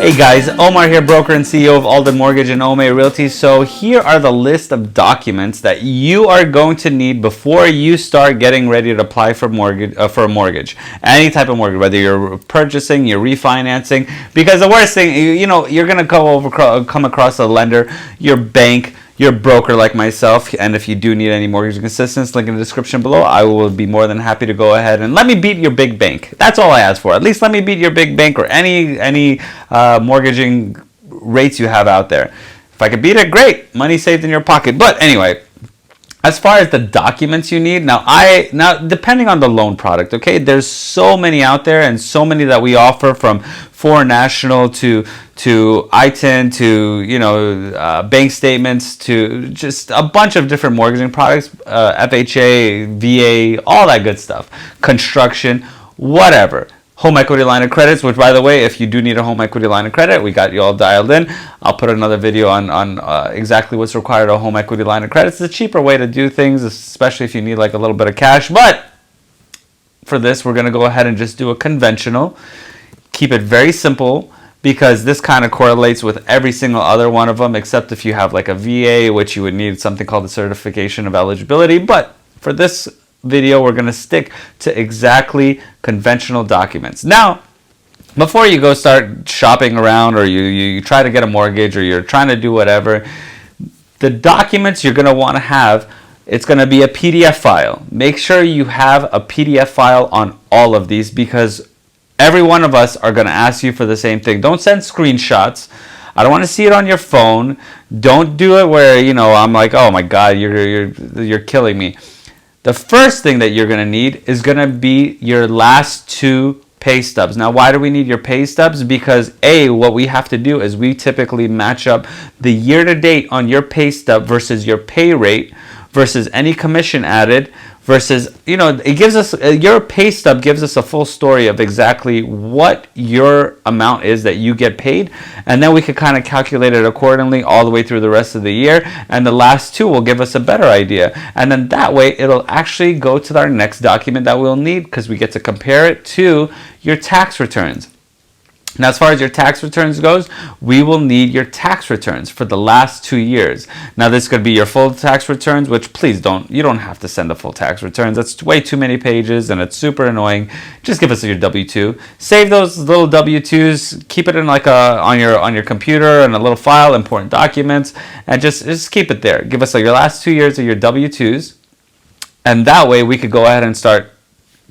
Hey guys, Omar here, broker and CEO of Alden Mortgage and Ome Realty. So here are the list of documents that you are going to need before you start getting ready to apply for a mortgage. Any type of mortgage, whether you're purchasing, you're refinancing. Because the worst thing, you're going to come across a lender, your bank, your broker like myself, and if you do need any mortgage assistance, link in the description below. I will be more than happy to go ahead and let me beat your big bank. That's all I ask for. At least let me beat your big bank or any mortgaging rates you have out there. If I could beat it, great. Money saved in your pocket. But anyway, as far as the documents you need, now depending on the loan product, okay, there's so many out there and so many that we offer, from Foreign National to ITIN to bank statements to just a bunch of different mortgaging products, FHA, VA, all that good stuff, construction, whatever. Home equity line of credits, which, by the way, if you do need a home equity line of credit, we got you all dialed in. I'll put another video on exactly what's required of a home equity line of credit. It's a cheaper way to do things, especially if you need like a little bit of cash. But for this, we're going to go ahead and just do a conventional. Keep it very simple, because this kind of correlates with every single other one of them, except if you have like a VA, which you would need something called the certification of eligibility. But for this video, we're going to stick to exactly conventional documents. Now, before you go start shopping around, or you try to get a mortgage, or you're trying to do whatever, the documents you're going to want to have, it's going to be a PDF file. Make sure you have a PDF file on all of these, because every one of us are going to ask you for the same thing. Don't send screenshots. I don't want to see it on your phone. Don't do it where, I'm like, oh my God, you're killing me. The first thing that you're going to need is going to be your last two pay stubs. Now, why do we need your pay stubs? Because what we have to do is we typically match up the year to date on your pay stub versus your pay rate versus any commission added versus, it gives us, your pay stub gives us a full story of exactly what your amount is that you get paid. And then we could kind of calculate it accordingly all the way through the rest of the year. And the last two will give us a better idea. And then that way it'll actually go to our next document that we'll need, because we get to compare it to your tax returns. Now, as far as your tax returns goes, we will need your tax returns for the last 2 years. Now, this could be your full tax returns, which please you don't have to send the full tax returns. That's way too many pages and it's super annoying. Just give us your W-2. Save those little W-2s, keep it in like on your computer in a little file, important documents, and just keep it there. Give us your last 2 years of your W-2s, and that way we could go ahead and start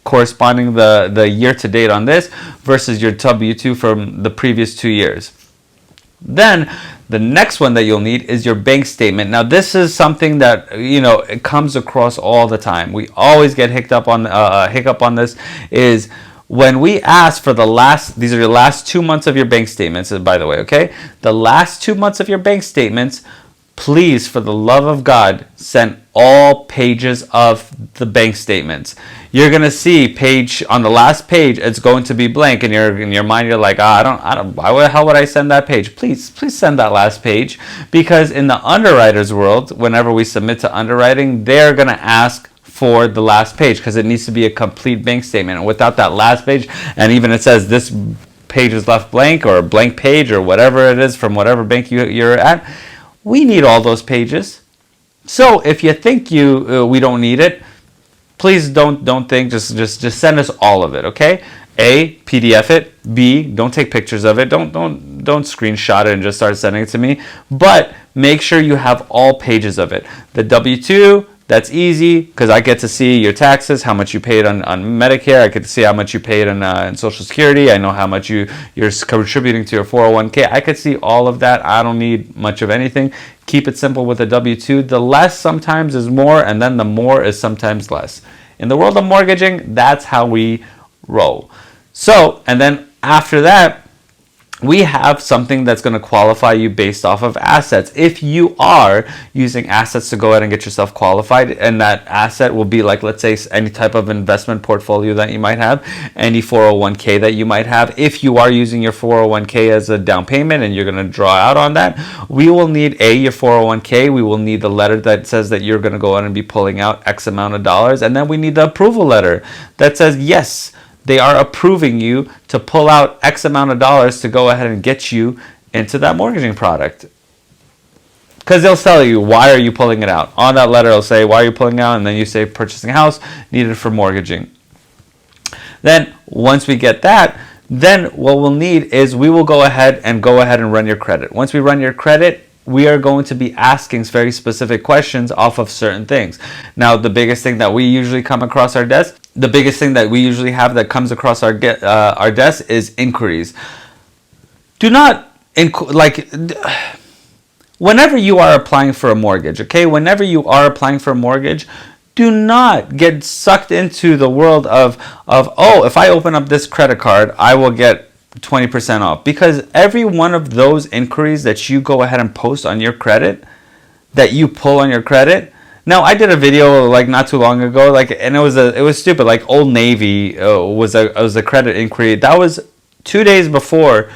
corresponding the year to date on this versus your W-2 from the previous 2 years. Then the next one that you'll need is your bank statement. Now, this is something that it comes across all the time. We always get hiccup on this. Is when we ask for these are your last 2 months of your bank statements, by the way, okay? The last 2 months of your bank statements, please, for the love of God, send all pages of the bank statements. You're gonna see on the last page, it's going to be blank, and in your mind you're like, I don't. Why the hell would I send that page? Please send that last page, because in the underwriter's world, whenever we submit to underwriting, they're gonna ask for the last page, because it needs to be a complete bank statement. And without that last page, and even it says this page is left blank, or a blank page, or whatever it is from whatever bank you're at, we need all those pages. So if you think we don't need it, please don't think. Just send us all of it, okay? A, PDF it. B, don't take pictures of it. Don't screenshot it and just start sending it to me. But make sure you have all pages of it. The W-2, that's easy, because I get to see your taxes, how much you paid on Medicare. I get to see how much you paid in Social Security. I know how much you're contributing to your 401k. I could see all of that. I don't need much of anything. Keep it simple with a W-2. The less sometimes is more, and then the more is sometimes less. In the world of mortgaging, that's how we roll. So, and then after that, we have something that's going to qualify you based off of assets. If you are using assets to go ahead and get yourself qualified, and that asset will be like, let's say, any type of investment portfolio that you might have, any 401k that you might have. If you are using your 401k as a down payment and you're going to draw out on that, we will need your 401k. We will need the letter that says that you're going to go ahead and be pulling out X amount of dollars. And then we need the approval letter that says, yes, they are approving you to pull out X amount of dollars to go ahead and get you into that mortgaging product. Because they'll tell you, why are you pulling it out? On that letter, it'll say, why are you pulling it out? And then you say, purchasing a house, needed for mortgaging. Then, once we get that, then what we'll need is we will go ahead and run your credit. Once we run your credit, we are going to be asking very specific questions off of certain things. Now, the biggest thing that we usually come across our desk, the biggest thing that we usually have that comes across our desk is inquiries. Do not, whenever you are applying for a mortgage, okay? Whenever you are applying for a mortgage, do not get sucked into the world of oh, if I open up this credit card, I will get 20% off. Because every one of those inquiries that you go ahead and post on your credit, that you pull on your credit. Now, I did a video like not too long ago, and it was stupid. Like Old Navy was a credit inquiry. That was 2 days before,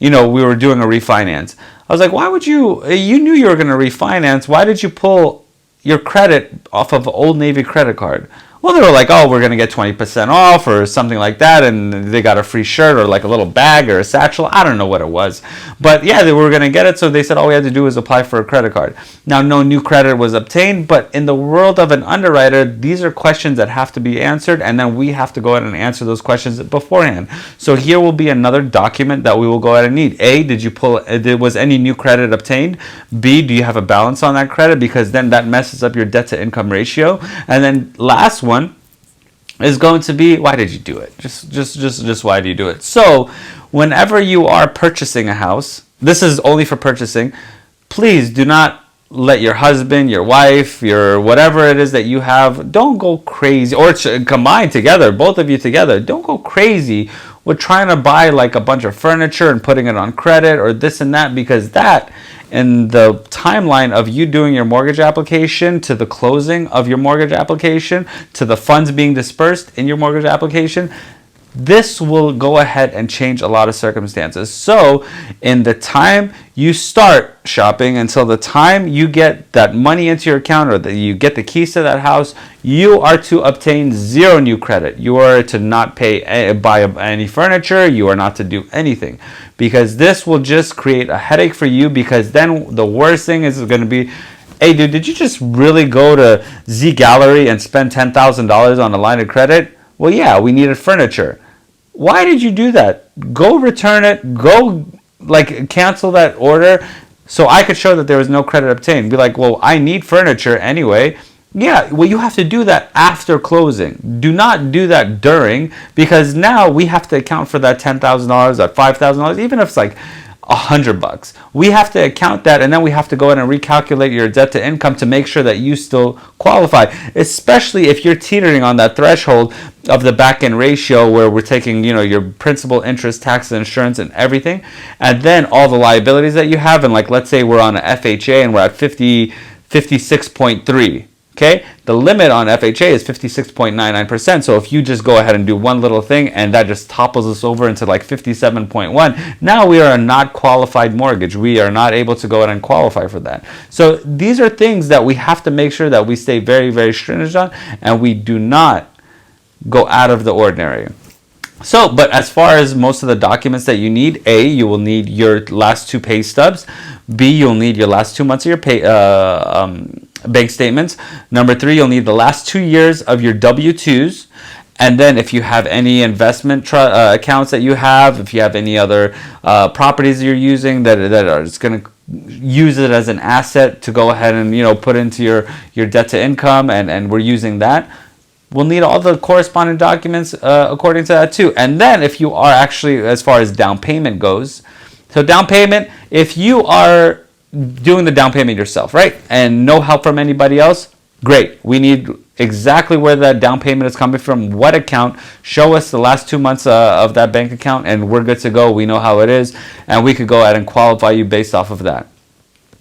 we were doing a refinance. I was like, why would you knew you were going to refinance. Why did you pull your credit off of Old Navy credit card? Well, they were like, oh, we're going to get 20% off or something like that. And they got a free shirt or like a little bag or a satchel. I don't know what it was. But yeah, they were going to get it. So they said all we had to do was apply for a credit card. Now, no new credit was obtained. But in the world of an underwriter, these are questions that have to be answered. And then we have to go ahead and answer those questions beforehand. So here will be another document that we will go ahead and need. A, was any new credit obtained? B, do you have a balance on that credit? Because then that messes up your debt to income ratio. And then last one is going to be, why did you do it? Just why do you do it? So whenever you are purchasing a house, this is only for purchasing, please do not let your husband, your wife, your whatever it is that you have, don't go crazy, or combine together, both of you together, don't go crazy with trying to buy like a bunch of furniture and putting it on credit or this and that, because that, in the timeline of you doing your mortgage application to the closing of your mortgage application to the funds being dispersed in your mortgage application, this will go ahead and change a lot of circumstances. So in the time you start shopping until the time you get that money into your account or that you get the keys to that house, you are to obtain zero new credit. You are to not buy any furniture. You are not to do anything, because this will just create a headache for you. Because then the worst thing is going to be, hey dude, did you just really go to Z Gallery and spend $10,000 on a line of credit? Well, yeah, we needed furniture. Why did you do that? Go return it. Go cancel that order so I could show that there was no credit obtained. Be like, well, I need furniture anyway. Yeah, well, you have to do that after closing. Do not do that during, because now we have to account for that $10,000, that $5,000, even if it's like $100. We have to account that, and then we have to go in and recalculate your debt to income to make sure that you still qualify, especially if you're teetering on that threshold of the back-end ratio where we're taking, your principal, interest, taxes, insurance, and everything, and then all the liabilities that you have. And like, let's say we're on an FHA and we're at 56.3. Okay, the limit on FHA is 56.99%. So if you just go ahead and do one little thing and that just topples us over into like 57.1, now we are a not qualified mortgage. We are not able to go ahead and qualify for that. So these are things that we have to make sure that we stay very, very stringent on, and we do not go out of the ordinary. So, but as far as most of the documents that you need, A, you will need your last 2 pay stubs. B, you'll need your last 2 months of your bank statements. Number 3, you'll need the last 2 years of your W-2s. And then if you have any investment accounts that you have, if you have any other properties you're using that are just going to use it as an asset to go ahead and put into your debt to income, and we're using that, we'll need all the corresponding documents according to that too. And then if you are actually, as far as down payment goes, so down payment, if you are doing the down payment yourself, right, and no help from anybody else, great. We need exactly where that down payment is coming from, what account. Show us the last 2 months of that bank account, and we're good to go. We know how it is, and we could go ahead and qualify you based off of that.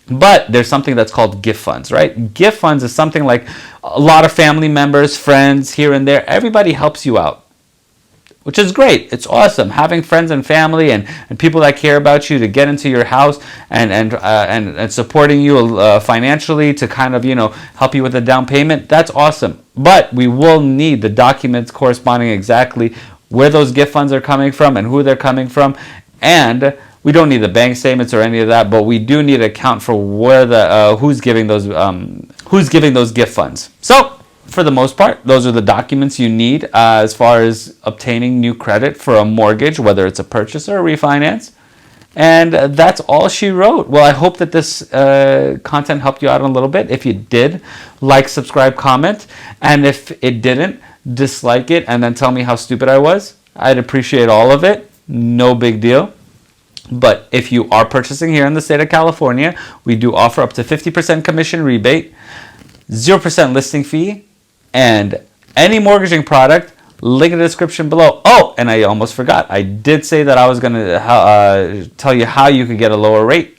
But there's something that's called gift funds, right? Gift funds is something like a lot of family members, friends here and there, everybody helps you out, which is great. It's awesome having friends and family and people that care about you to get into your house and supporting you financially to kind of help you with the down payment. That's awesome. But we will need the documents corresponding exactly where those gift funds are coming from and who they're coming from. And we don't need the bank statements or any of that, but we do need to account for where the who's giving those gift funds. So for the most part, those are the documents you need as far as obtaining new credit for a mortgage, whether it's a purchase or a refinance. And that's all she wrote. Well, I hope that this content helped you out a little bit. If you did, like, subscribe, comment. And if it didn't, dislike it and then tell me how stupid I was. I'd appreciate all of it. No big deal. But if you are purchasing here in the state of California, we do offer up to 50% commission rebate, 0% listing fee, and any mortgaging product, link in the description below. Oh, and I almost forgot. I did say that I was going to tell you how you could get a lower rate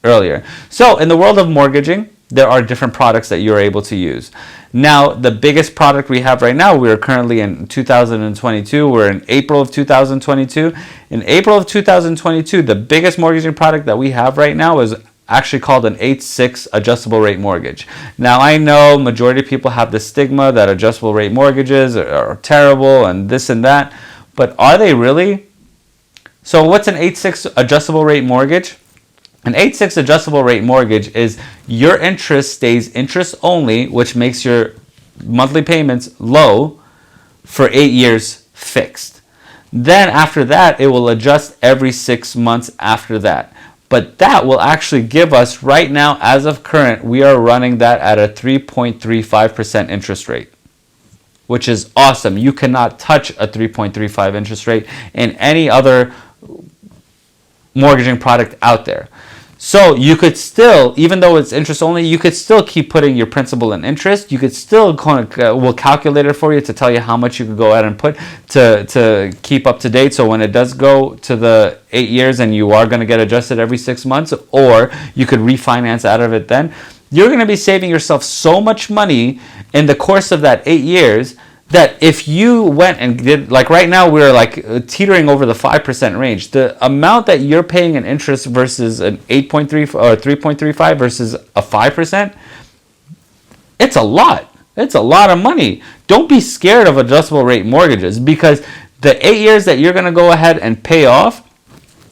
earlier. So in the world of mortgaging, there are different products that you're able to use. Now, the biggest product we have right now, we're currently in 2022. We're in April of 2022. In April of 2022, the biggest mortgaging product that we have right now is actually called an 8-6 adjustable rate mortgage. Now, I know majority of people have the stigma that adjustable rate mortgages are terrible and this and that, but are they really? So what's an 8-6 adjustable rate mortgage? An 8-6 adjustable rate mortgage is your interest stays interest only, which makes your monthly payments low for 8 years fixed. Then after that, it will adjust every 6 months after that. But that will actually give us, right now, as of current, we are running that at a 3.35% interest rate, which is awesome. You cannot touch a 3.35 interest rate in any other mortgaging product out there. So you could still, even though it's interest only, you could still keep putting your principal and interest. You could still we'll calculate it for you to tell you how much you could go ahead and put to keep up to date. So when it does go to the 8 years and you are going to get adjusted every 6 months, or you could refinance out of it then, you're going to be saving yourself so much money in the course of that 8 years that if you went and did, like right now we're like teetering over the 5% range. The amount that you're paying in interest versus an 8.3 or 3.35 versus a 5%, it's a lot. It's a lot of money. Don't be scared of adjustable rate mortgages, because the 8 years that you're going to go ahead and pay off,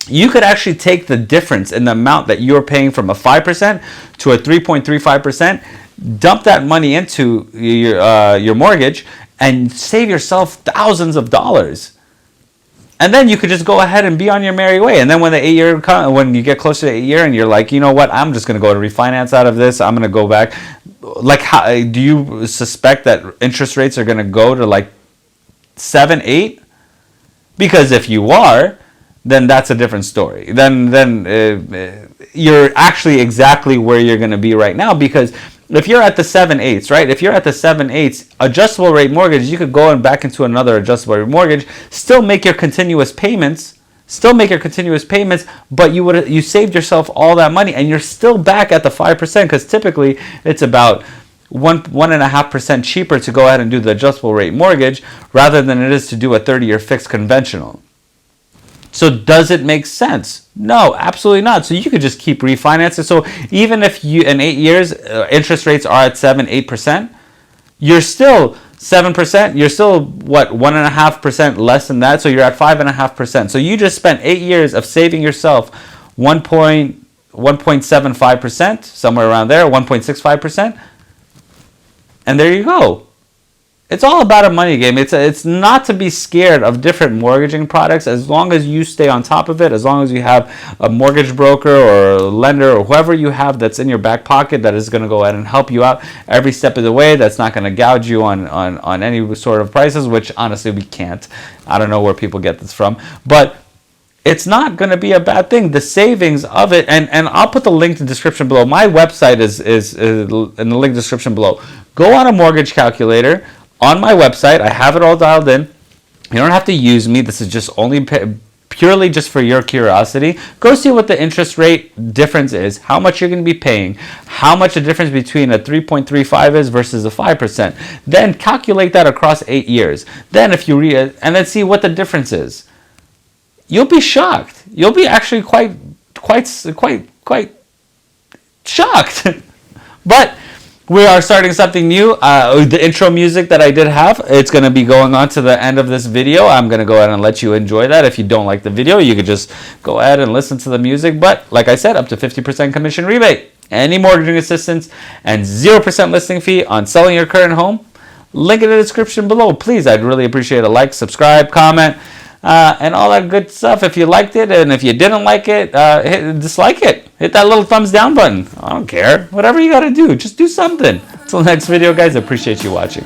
you could actually take the difference in the amount that you're paying from a 5% to a 3.35%, dump that money into your mortgage, and save yourself thousands of dollars. And then you could just go ahead and be on your merry way. And then when the 8 year when you get closer to 8 year and you're like, you know what, I'm just going to go to refinance out of this. I'm going to go back. Like, how do you suspect that interest rates are going to go to like 7, 8? Because if you are, then that's a different story. Then you're actually exactly where you're going to be right now, because if you're at the 7/8, right? If you're at the 7/8 adjustable rate mortgage, you could go back into another adjustable rate mortgage, still make your continuous payments, but you saved yourself all that money, and you're still back at the 5%, because typically it's about 1.5% cheaper to go ahead and do the adjustable rate mortgage rather than it is to do a 30-year fixed conventional. So does it make sense? No, absolutely not. So you could just keep refinancing. So even if you in 8 years interest rates are at 7-8%, you're still 7%. You're still 1.5% less than that. So you're at 5.5%. So you just spent 8 years of saving yourself 1.75%, somewhere around there, 1.65%, and there you go. It's all about a money game. It's not to be scared of different mortgaging products, as long as you stay on top of it, as long as you have a mortgage broker or a lender or whoever you have that's in your back pocket that is going to go ahead and help you out every step of the way, that's not going to gouge you on any sort of prices, which honestly we can't. I don't know where people get this from, but it's not going to be a bad thing. The savings of it, and I'll put the link in the description below. My website is in the link description below. Go on a mortgage calculator. On my website, I have it all dialed in. You don't have to use me. This is just purely just for your curiosity. Go see what the interest rate difference is, how much you're going to be paying, how much the difference between a 3.35 is versus a 5%. Then calculate that across 8 years. Then if you and then see what the difference is. You'll be shocked. You'll be actually quite shocked. But We are starting something new. The intro music that I did have, it's going to be going on to the end of this video. I'm going to go ahead and let you enjoy that. If you don't like the video, you could just go ahead and listen to the music. But like I said, up to 50% commission rebate, any mortgaging assistance, and 0% listing fee on selling your current home. Link in the description below. Please, I'd really appreciate a like, subscribe, comment, and all that good stuff if you liked it. And if you didn't like it, dislike it. Hit that little thumbs down button. I don't care. Whatever you got to do, just do something. Until next video, guys, I appreciate you watching.